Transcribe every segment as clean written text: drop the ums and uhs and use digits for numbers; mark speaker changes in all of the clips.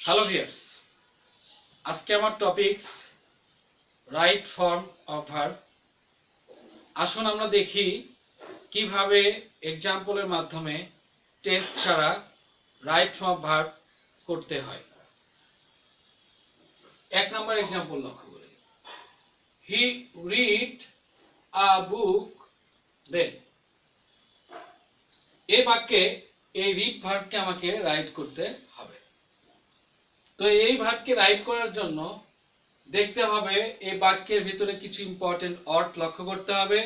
Speaker 1: Hello viewers, আজকে আমার topics right form of verb. আসুন আমরা দেখি কিভাবে এক্সাম্পলের মাধ্যমে টেস্ট ছাড়া রাইট ফর্ম অফ ভার্ব করতে হয়। এক নম্বর এক্সাম্পল লক্ষ্য করি। হি রিড আ বুক দেন। এই বাক্যে এই রিড ভার্বকে আমাকে রাইট করতে হবে। তো এই ভার্বকে রাইট করার জন্য দেখতে হবে এই বাক্যের ভিতরে কিছু ইম্পর্টেন্ট ওয়ার্ড লক্ষ্য করতে হবে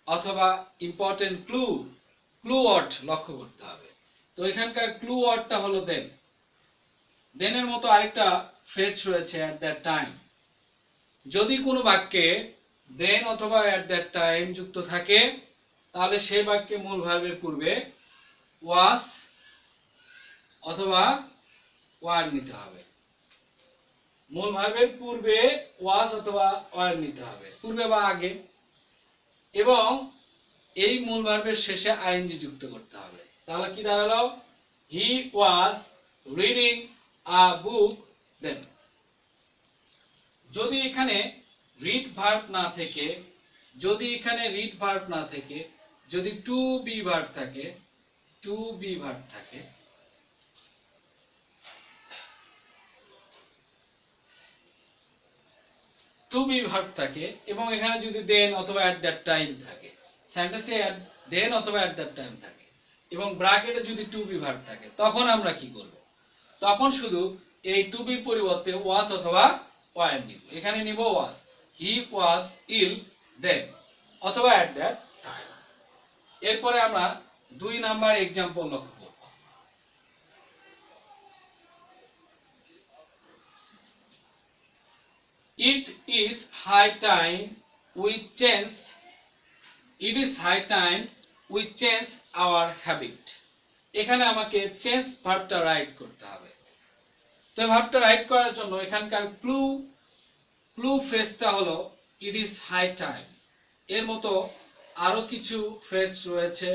Speaker 1: অথবা ইম্পর্টেন্ট ক্লু ওয়ার্ড লক্ষ্য করতে হবে। তো এখানকার ক্লু ওয়ার্ডটা হলো দেন। দেনের মতো আরেকটা ফ্রেজ রয়েছে অ্যাট দ্যাট টাইম। যদি কোনো বাক্যে দেন অথবা অ্যাট দ্যাট টাইম যুক্ত থাকে তাহলে সেই বাক্যে মূল ভার্বের পূর্বে ওয়াজ অথবা ওয়ার নিতে হবে। মূল ভার্বের পূর্বে ওয়াজ অথবা ওয়ার নিতে হবে, পূর্বে বা আগে, এবং এই মূল ভার্বের শেষে আইএনজি যুক্ত করতে হবে। তাহলে কি দাঁড়ালো? হি ওয়াজ রিডিং আ বুক দেন। যদি এখানে রিড ভার্ব না থেকে যদি টু বি ভার্ব থাকে টু বি ভার্ব থাকে এবং এখানে যদি দেন অথবা অ্যাট দ্যাট টাইম থাকে, সেন্টেন্সে দেন অথবা অ্যাট দ্যাট টাইম থাকে এবং ব্র্যাকেটে যদি টু বি ভার্ব থাকে, তখন আমরা কি করব? তখন শুধু এই টু বির পরিবর্তে ওয়াজ অথবা ওয়ার নিব। এখানে নিব ওয়াজ, হি ওয়াজ ইল দেন অথবা অ্যাট দ্যাট টাইম। এরপরে আমরা 2 নাম্বার एग्जांपल লক্ষ্য করব। It is high time we change our habit. এখানে আমাকে চেঞ্জ ভার্বটা রাইট করতে হবে। তো ভার্বটা রাইট করার জন্য এখানকার ক্লু ফ্রেজটা হলো ইট ইজ হাই টাইম। এর মতো আরো কিছু ফ্রেজ রয়েছে।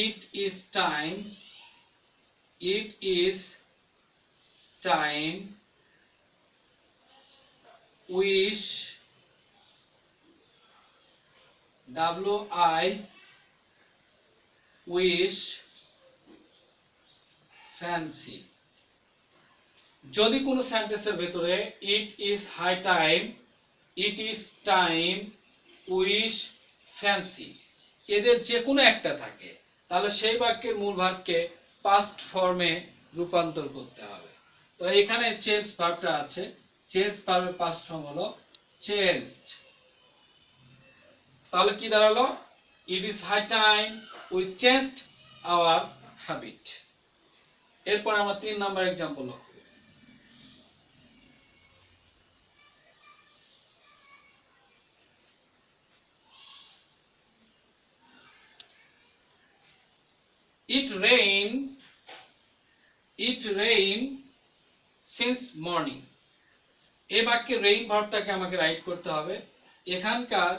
Speaker 1: It is time, wish, wish, fancy. যদি কোনো সেন্টেন্সের ভিতরে it is high time, it is time, wish, fancy এদের যে কোনো একটা থাকে তাহলে সেই বাক্যের মূল ভার্বকে পাস্ট ফর্মে রূপান্তর করতে হবে। তো এখানে চেঞ্জ ভার্বটা আছে, চেঞ্জ ভার্বের পাস্ট ফর্ম হলো চেঞ্জড। তাহলে কি দাঁড়ালো? It is high time we changed our habit. এরপর আমরা 3 নাম্বার एग्जांपल লক্ষ্য করি। It rained since morning. এই বাক্যে রেইন ভার্বটাকে আমাকে রাইট করতে হবে। এখানকার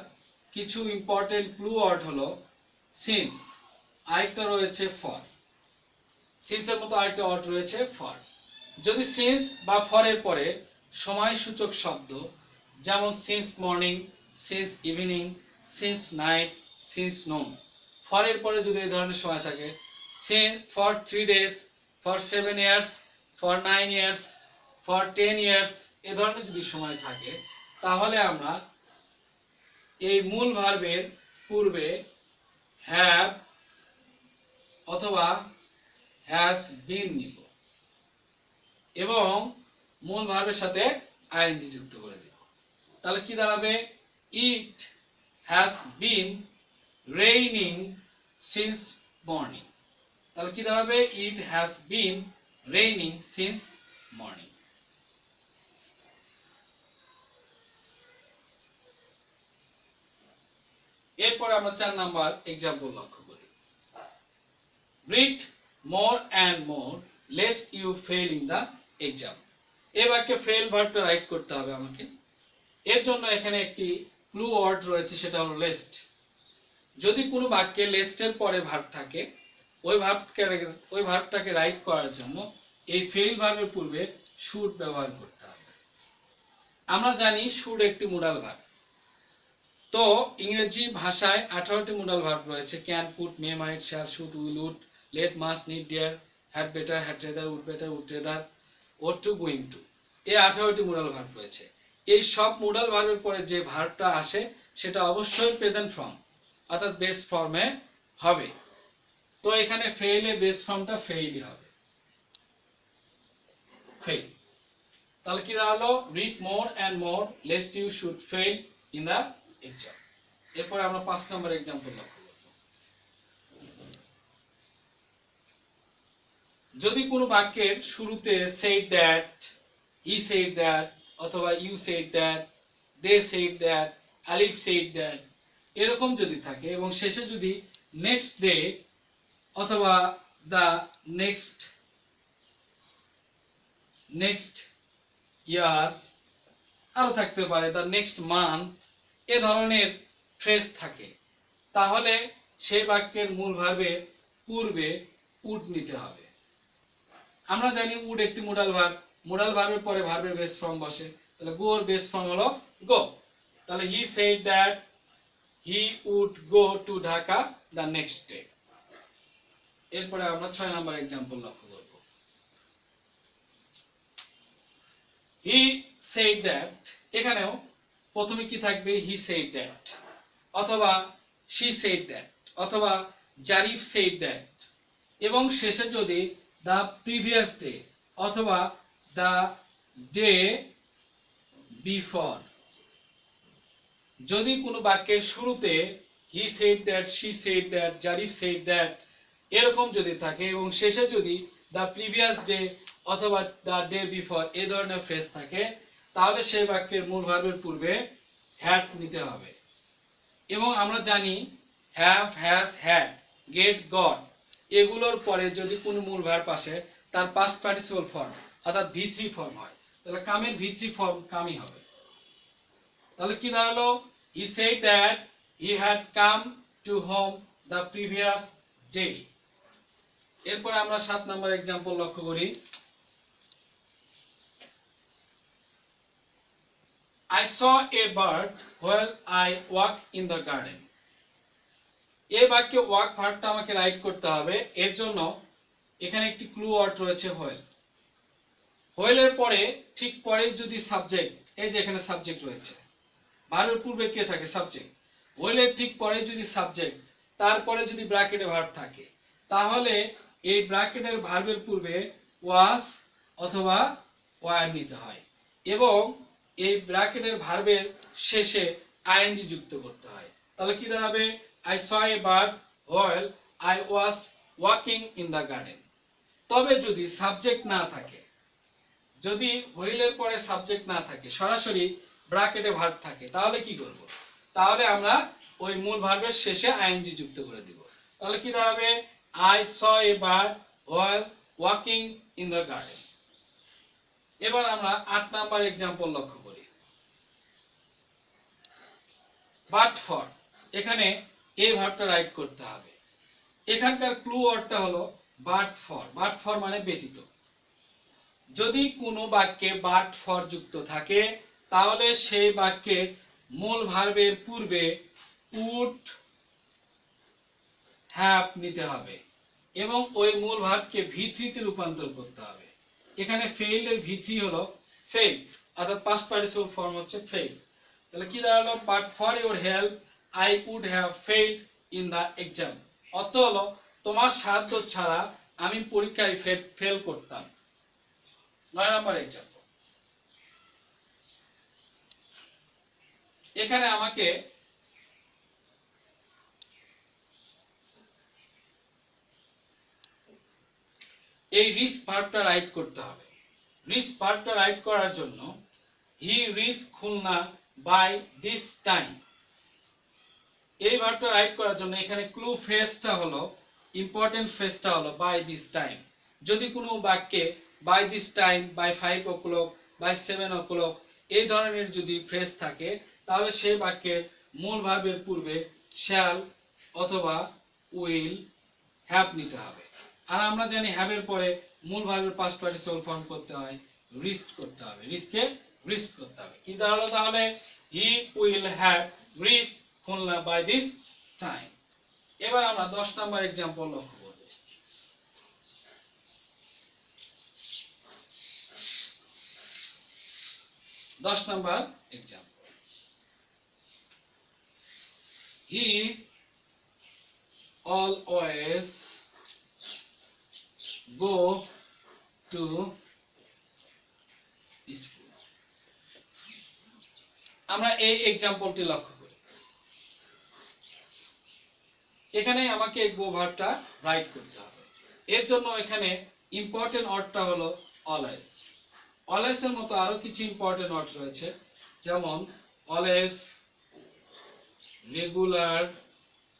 Speaker 1: কিছু ইম্পর্টেন্ট ক্লু ওয়ার্ড হলো সিন্স, আরেকটা রয়েছে ফর। সিন্সের মতো আরেকটা ওয়ার্ড রয়েছে ফর। যদি সিন্স বা ফর এর পরে সময়সূচক শব্দ যেমন since morning, since evening, since night, since নুন, ফর এর পরে যদি এই ধরনের সময় থাকে, for 3 days, for 7 years, for 9 years, for 10 years, এই ধরনের যদি সময় থাকে তাহলে আমরা এই মূল ভার্বের পূর্বে হ্যাভ অথবা হ্যাজ বিন নিব এবং মূল ভার্বের সাথে আইএনজি যুক্ত করে দেব। তাহলে কি দাঁড়াবে? It has been raining since morning. তাহলে কি দাঁড়াবে? It has been raining since morning. এরপর আমরা 4 নাম্বার एग्जांपल লক্ষ্য করি। Read more and more lest you fail in the exam. এই বাক্যে ফেল ভার্বটা রাইট করতে হবে আমাকে। এর জন্য এখানে একটি ক্লু ওয়ার্ড রয়েছে, সেটা হলো লেস্ট। যদি কোনো বাক্যে লেস্টের পরে ভার্ব থাকে ওই ভার্বটাকে রাইট করার জন্য এই ফেইল ভার্বের পূর্বে শুড ব্যবহার করতে হবে। আমরা জানি শুড একটি মোডাল ভার্ব। তো ইংরেজি ভাষায় 18টি মোডাল ভার্ব রয়েছে, can, could, may, might, shall, should, will, would, let, must, need, dare, had better, had rather, would better, would rather, ought to, going to. এই 18টি মোডাল ভার্ব রয়েছে। এই সব মোডাল ভার্বের পরে যে ভার্বটা আসে সেটা অবশ্যই প্রেজেন্ট ফর্ম অর্থাৎ বেস ফর্মে হবে। তো এখানে ফেইলে বেস ফর্মটা ফেইলই হবে, ফেইল। তাহলে কি দাঁড়ালো? Read more and more lest you should fail in the exam. এরপরে আমরা 5 নম্বর এক্সাম্পল লক্ষ্য করব। যদি কোনো বাক্যের শুরুতে said that, he said that অথবা you said that, they said that, Alif said that এরকম যদি থাকে এবং শেষে যদি নেক্সট ডে অথবা the নেক্সট ইয়ার আরো থাকতে পারে the next month এ ধরনের ফ্রেজ থাকে, তাহলে সেই বাক্যের মূল ভার্বের পূর্বে উড নিতে হবে। আমরা জানি উড একটি মোডাল ভার্ব, মোডাল ভার্বের পরে ভার্বের বেস ফর্ম বসে, তাহলে গো এর বেস ফর্ম হলো গো। তাহলে he said that he would go to Dhaka the next day. এরপরে আমরা 6 নম্বর एग्जांपल লক্ষ্য করব। হি সেড দ্যাট, এখানেও প্রথমে কি থাকবে? হি সেড দ্যাট অথবা শি সেড দ্যাট অথবা জারিফ সেড দ্যাট এবং শেষে যদি the previous day অথবা the day before। যদি কোনো বাক্যের শুরুতে he said that, she said that, Zarif said that এরকম যদি থাকে এবং শেষে যদি the previous day অথবা the day before এই ধরনের ফ্রেজ থাকে, তাহলে সেই বাক্যের মূল ভার্বের পূর্বে had নিতে হবে। এবং আমরা জানি have, has, had, get, got এগুলোর পরে যদি কোনো মূল ভার্ব আসে তার পাস্ট পার্টিসিপল ফর্ম অর্থাৎ V3 ফর্ম হয়, তাহলে কামের V3 ফর্ম কামই হবে। তাহলে কি দাঁড়ালো? he said that he had come to home the previous day। এরপর আমরা 7 নম্বর एग्जांपल লক্ষ্য করি। I saw a bird while I walked in the garden। এই বাক্যে ওয়াক ভার্বটা আমাকে রাইট করতে হবে। এর জন্য এখানে একটি ক্লু ওয়ার্ড রয়েছে হোয়েল। হোয়েলের পরে ঠিক পরে যদি সাবজেক্ট, এই যে এখানে সাবজেক্ট রয়েছে, ভার্বের পূর্বে কে থাকে? সাবজেক্ট। হোয়েলের ঠিক পরে যদি সাবজেক্ট, তারপরে যদি ব্র্যাকেটে ভার্ব থাকে, তাহলে এই ব্র্যাকেটের ভার্বের পূর্বে ওয়াজ অথবা ওয়ার নিতে হয় এবং এই ব্র্যাকেটের ভার্বের শেষে আইএনজি যুক্ত করতে হয়। তাহলে কি দাঁড়াবে? I saw a bird while I was walking in the garden। তবে যদি সাবজেক্ট না থাকে, যদি হুইলের পরে সাবজেক্ট না থাকে, সরাসরি ব্র্যাকেটে ভার্ব থাকে, তাহলে কি করব? তাহলে আমরা ওই মূল ভার্বের শেষে আইএনজি যুক্ত করে দিব। তাহলে কি দাঁড়াবে? I saw a bird while walking in the garden। এবার আমরা 8 নাম্বার एग्जांपल লক্ষ্য করি। but for, এখানে এই ভার্বটা রাইট করতে হবে। এখানকার ক্লু ওয়ার্ডটা হলো but for। but for মানে ব্যতীত। যদি কোনো বাক্যে but for যুক্ত থাকে, তাহলে সেই বাক্যের মূল ভার্বের পূর্বে would have নিতে হবে এবং ওই মূল ভার্বকে V3 তে রূপান্তর করতে হবে। এখানে failed এর V3 হলো failed অর্থাৎ পাস্ট পার্টিসিপল ফর্ম হচ্ছে failed। তাহলে কি দাঁড়ালো? but for your help I would have failed in the exam। অর্থ হলো তোমার সাহায্য ছাড়া আমি পরীক্ষায় ফেল করতাম। 9 নাম্বার एग्जांपल। এখানে আমাকে এই রিচ ভার্বটা রাইট করতে হবে। রিচ ভার্বটা রাইট করার জন্য he reach Khulna by this time. এই ভার্বটা রাইট করার জন্য এখানে ক্লু ফ্রেজটা হলো, ইম্পর্টেন্ট ফ্রেজটা হলো বাই দিস টাইম। যদি কোনো বাক্যে by this time, by 5 o'clock, by 7 o'clock এই ধরনের যদি ফ্রেজ থাকে, তাহলে সেই বাক্যের মূল ভার্বের পূর্বে শ্যাল অথবা উইল হ্যাভ নিতে হবে। আর আমরা জানি হ্যাভ এর পরে মূল ভার্বের পাস্ট পার্টিসিপল ফর্ম করতে হয়, রিস্ক করতে হবে, রিস্কে রিস্ক করতে হবে। কি দাঁড়ালো তাহলে? He will have reached Khulna by this time. এবার আমরা 10 নাম্বার एग्जांपल লক্ষ্য করব। 10 number example, he always go to school। আমরা এই एग्जांपलটি লক্ষ্য করি। এখানে আমাকে গো ভার্বটা রাইট করতে হবে। এর জন্য এখানে ইম্পর্টেন্ট ওয়ার্ডটা হলো অলওয়েজ। অলওয়েজ এর মতো আরো কিছু ইম্পর্টেন্ট ওয়ার্ড রয়েছে, যেমন always, regularly,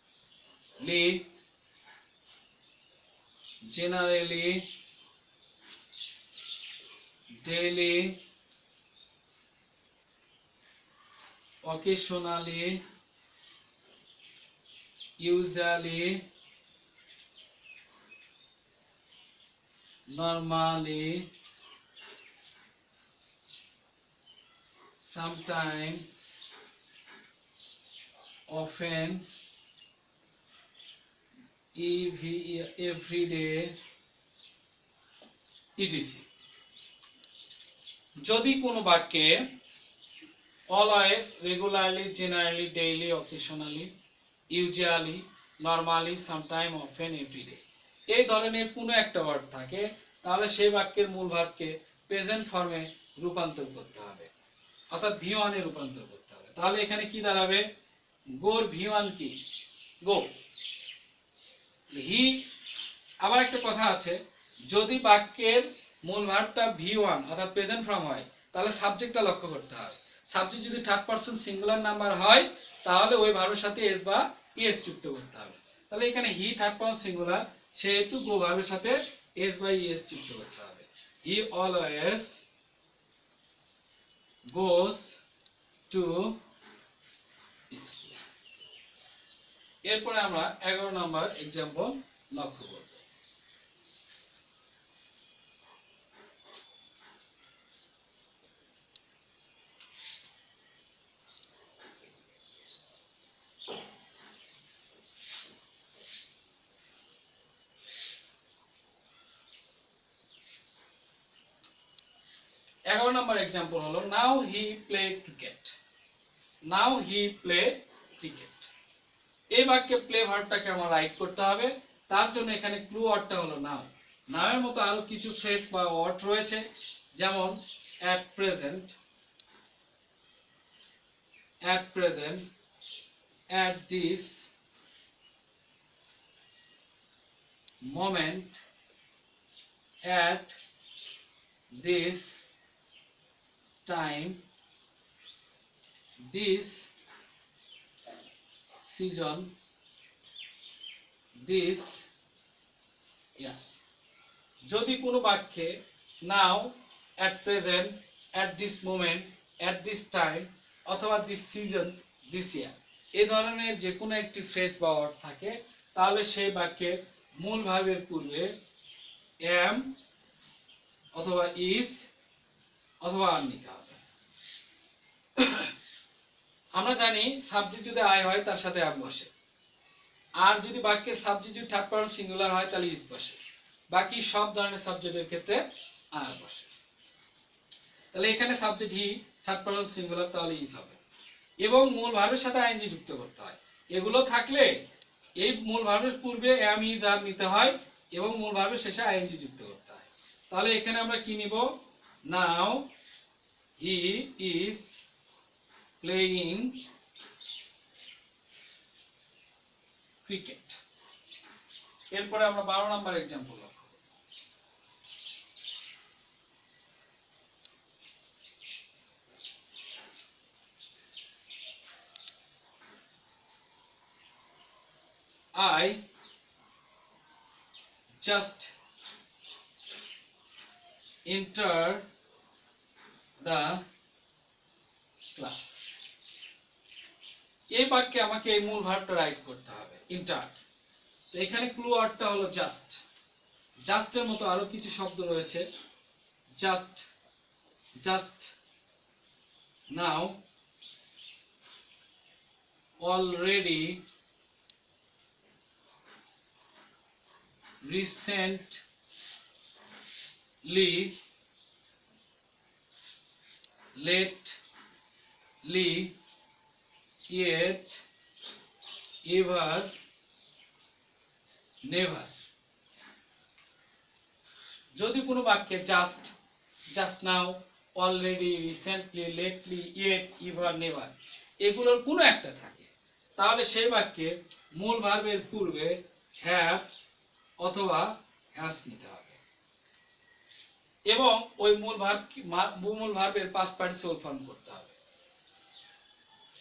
Speaker 1: generally, daily, occasionally, usually, normally, sometimes, often, every day, etc। যদি কোনো বাক্যে always, regularly, generally, daily, occasionally, usually, normally, sometime, often, everyday এই ধরনের কোনো একটা ওয়ার্ড থাকে, তাহলে সেই বাক্যের মূল ভার্বকে প্রেজেন্ট ফর্মে রূপান্তর করতে হবে, অর্থাৎ V1 এ রূপান্তর করতে হবে। তাহলে এখানে কি দাঁড়াবে? গোর V1 কি? গো। হি, আবার একটা কথা আছে, যদি বাক্যের মূল ভার্বটা V1 অর্থাৎ প্রেজেন্ট ফর্ম হয়, তাহলে সাবজেক্টটা লক্ষ্য করতে হবে। সাবজেক্ট যদি থার্ড পারসন সিঙ্গুলার নাম্বার হয়, তাহলে ওই ভার্বের সাথে এস বা ইএস যুক্ত করতে হবে। তাহলে এখানে হি থার্ড পারসন সিঙ্গুলার, সেহেতু গো ভার্বের সাথে এস বা ইএস যুক্ত করতে হবে। He always goes to school. এরপরে আমরা 11 নম্বর एग्जांपल লক্ষ্য করব। एगारो नंबर एग्जांपल হলো now he play cricket. Now he play cricket. এই বাক্যে প্লে ভার্বটাকে আমরা রাইট করতে হবে। তার জন্য এখানে ক্লু ওয়ার্ডটা হলো নাও। নাও এর মতো আরো কিছু ফ্রেজ বা ওয়ার্ড রয়েছে, যেমন at present, at present, at this moment, at this time, this season, this, যদি কোনো বাক্যে নাও, at present, at this moment, at this time অথবা this season, this year এই ধরনের যে কোনো একটি ফ্রেজ বা ওয়ার্ড থাকে, তাহলে সেই বাক্যের মূল ভার্বের পূর্বে am অথবা is অথবা আর নিতে হবে। আমরা জানি সাবজেক্ট যদি আই হয় তার সাথে am বসে, আর যদি বাক্যের সাবজেক্ট যদি থার্ড পারসন সিঙ্গুলার হয় তাহলে is বসে, বাকি সব ধরনের সাবজেক্টের ক্ষেত্রে আর বসে। তাহলে এখানে subject he third person singular, তাহলে is হবে, এবং মূল ভার্বের সাথে আইএনজি যুক্ত করতে হয়। এগুলো থাকলে এই মূল ভার্বের পূর্বে am is আর নিতে হয় এবং মূল ভার্বের শেষে আইএনজি যুক্ত করতে হয়। তাহলে এখানে আমরা কি নিব? নাও হি ইজ প্লেইং ক্রিকেট। এরপরে আমরা 12 নম্বর एग्जांपल লক্ষ্য করব। I just enter the class। এই বাক্যে আমাকে এই মূল ভার্বটা রাইট করতে হবে, এন্টার। তো এখানে ক্লু ওয়ার্ডটা হলো জাস্ট। জাস্টের মতো আরো কিছু শব্দ রয়েছে। Just, just now, already, recently, lately, yet, ever, never। যদি কোনো বাক্যে just, just now, already, recently, lately, yet, ever, never এগুলোর কোনো একটা থাকে, তাহলে সেই বাক্যে মূল ভার্বের পূর্বে হ্যাভ অথবা হ্যাজ নিতে হবে এবং ওই মূল ভার্বের পাস্ট পার্টিসিপল ফর্ম করতে হবে।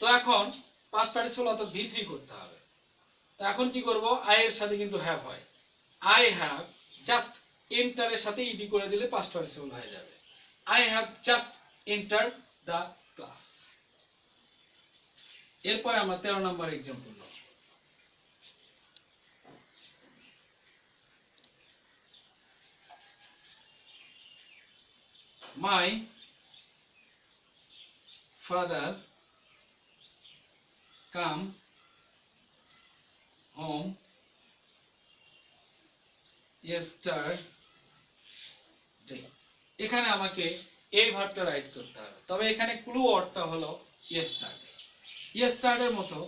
Speaker 1: তো এখন পাস্ট পার্টিসিপল অর্থাৎ V3 করতে হবে। তো এখন কি করব, আই এর সাথে কিন্তু হ্যাভ হয়। আই হ্যাভ জাস্ট এন্টারের সাথে ইডি করে দিলে পাস্ট পার্টিসিপল হয়ে যাবে। I have just entered the class. এরপরে আমরা 13 নম্বর एग्जांपल নেব। My father come home yesterday। এখানে আমাকে এই ভার্বটা রাইট করতে হবে, তবে এখানে ক্লু ওয়ার্ডটা হলো yesterday। yesterday এর মতো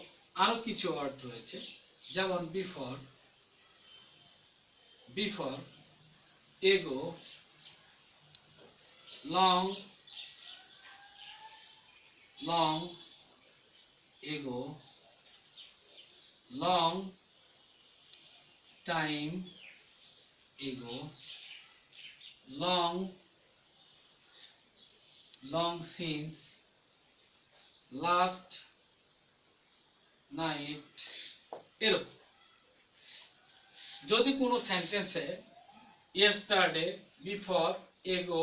Speaker 1: আরো কিছু ওয়ার্ড রয়েছে, যেমন বিফোর, এগো, লং এগো, লং টাইম এগো, long since, last night এরকম। যদি কোনো সেন্টেন্সে yesterday, before, ago,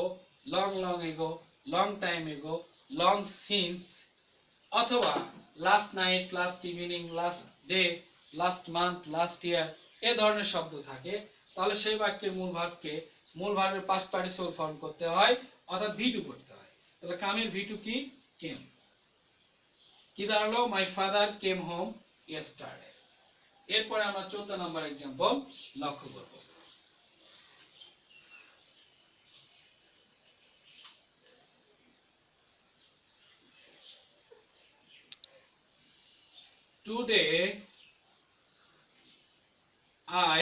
Speaker 1: long ago, long time ago, long since অথবা last night, last evening, last day, last month, last year এ ধরনের শব্দ থাকে, তাহলে সেই বাক্যের মূল ভার্বের পাস্ট পার্টিসিপল ফর্ম করতে হয় অর্থাৎ V2 করতে হয়। তাহলে কামের V2 কি, কেম। কি দাঁড়ালো, my father came home yesterday। এরপরে আমরা 14 নম্বর एग्जांपल লক্ষ্য করব। Today I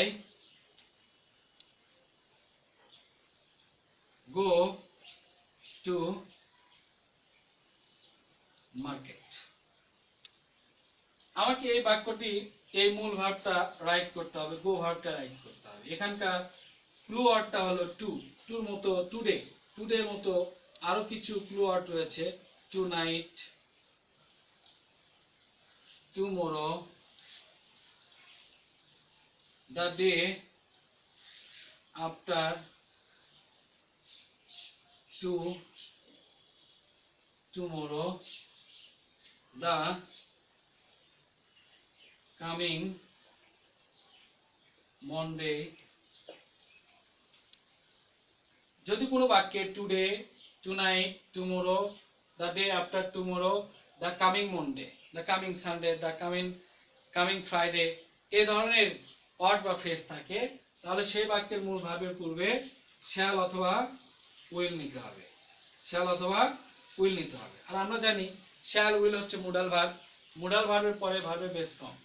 Speaker 1: go to market। আমাকে এই বাক্যটি এই মূল ভার্বটা রাইট করতে হবে, গো ভার্বটা রাইট করতে হবে। এখানকার ক্লু ওয়ার্ডটা হলো টু, টুর মতো টুডে, টুডের মতো আরো কিছু ক্লু ওয়ার্ড রয়েছে, tonight, tomorrow, the day after, tomorrow, the coming Monday। যদি কোনো বাক্যে today, tonight, tomorrow, the day after tomorrow, the coming Monday, the coming Sunday, the coming Friday এই ধরনের ওয়ার্ড বা ফ্রেজ থাকে, তাহলে সেই বাক্যের মূল ভার্বের পূর্বে শ্যাল অথবা উইল নিতে হবে, শ্যাল অথবা উইল নিতে হবে। আর আমরা জানি শ্যাল উইল হচ্ছে মোডাল ভার্ব, মোডাল ভার্বের পরে ভার্বের বেস ফর্ম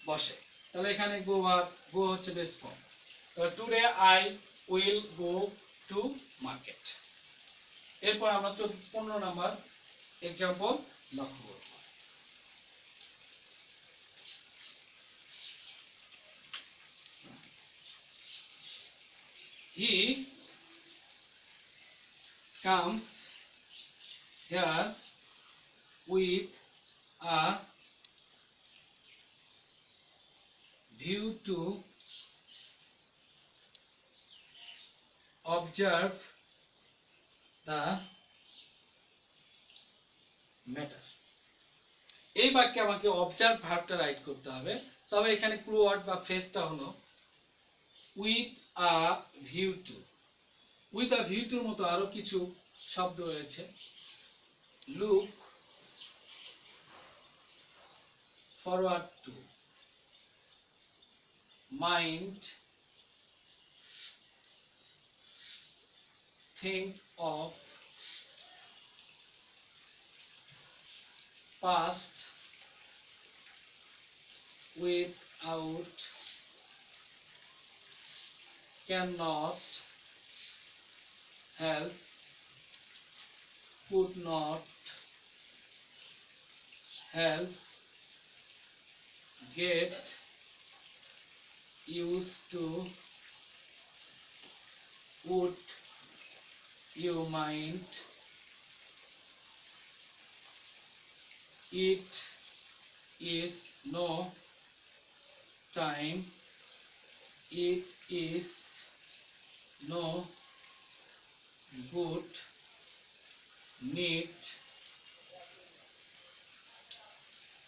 Speaker 1: বসে, তাহলে এখানে গো ভার্ব, গো হচ্ছে বেস ফর্ম। তাহলে today I will go to market. এরপর আমরা 15 নম্বর एग्जांपल লক্ষ্য করব। He comes here with a view to observe the matter। এই বাক্যে আমাকে অবজার্ভ ভার্বটা রাইট করতে হবে, তবে এখানে ক্লু ওয়ার্ড বা ফ্রেজটা হলো with a view to. With a view টুর মতো আরো কিছু শব্দ রয়েছে। Look forward to, mind, think of, past, without, cannot, help, could not, help, get, used to, would you mind, it is no time, it is no good, need,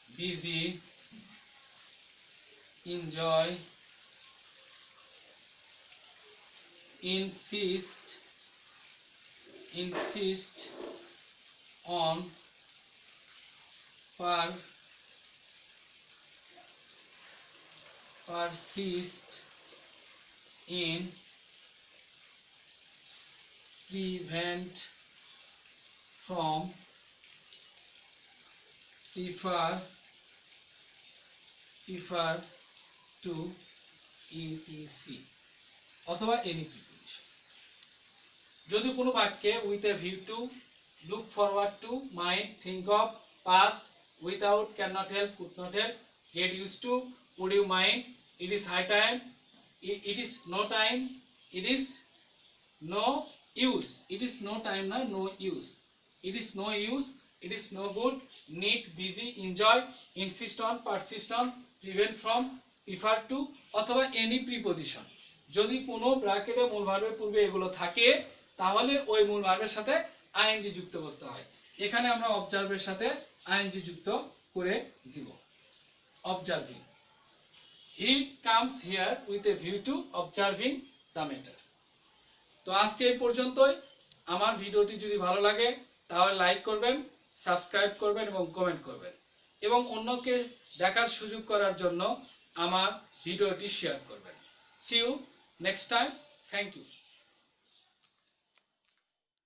Speaker 1: busy, enjoy, insist, on, persist in, prevent from, prefer to, etc. অথবা any preposition। যদি কোনো বাক্যে with a view to, look forward to, might, think of, past, without, cannot help, could not help, get used to, would you mind, it is high time, it is no time, it is no use, it is no time না no use, it is no use, it is no good, need, busy, enjoy, insist on, persist on, prevent from, prefer to অথবা any preposition। যদি কোনো ব্র্যাকেটে মূল ভার্বের পূর্বে এগুলো থাকে তাহলে ওই মূল ভার্বের সাথে আইএনজি যুক্ত করতে হয়। এখানে আমরা অবজার্ভের সাথে আইএনজি যুক্ত করে দিব। Observing, he comes here with a view to observing the matter. তো আজকে এই পর্যন্তই। আমার ভিডিওটি যদি ভালো লাগে তাহলে লাইক করবেন, সাবস্ক্রাইব করবেন এবং কমেন্ট করবেন এবং অন্যকে দেখার সুযোগ করার জন্য আমার ভিডিওটি শেয়ার করবেন। See you next time. Thank you.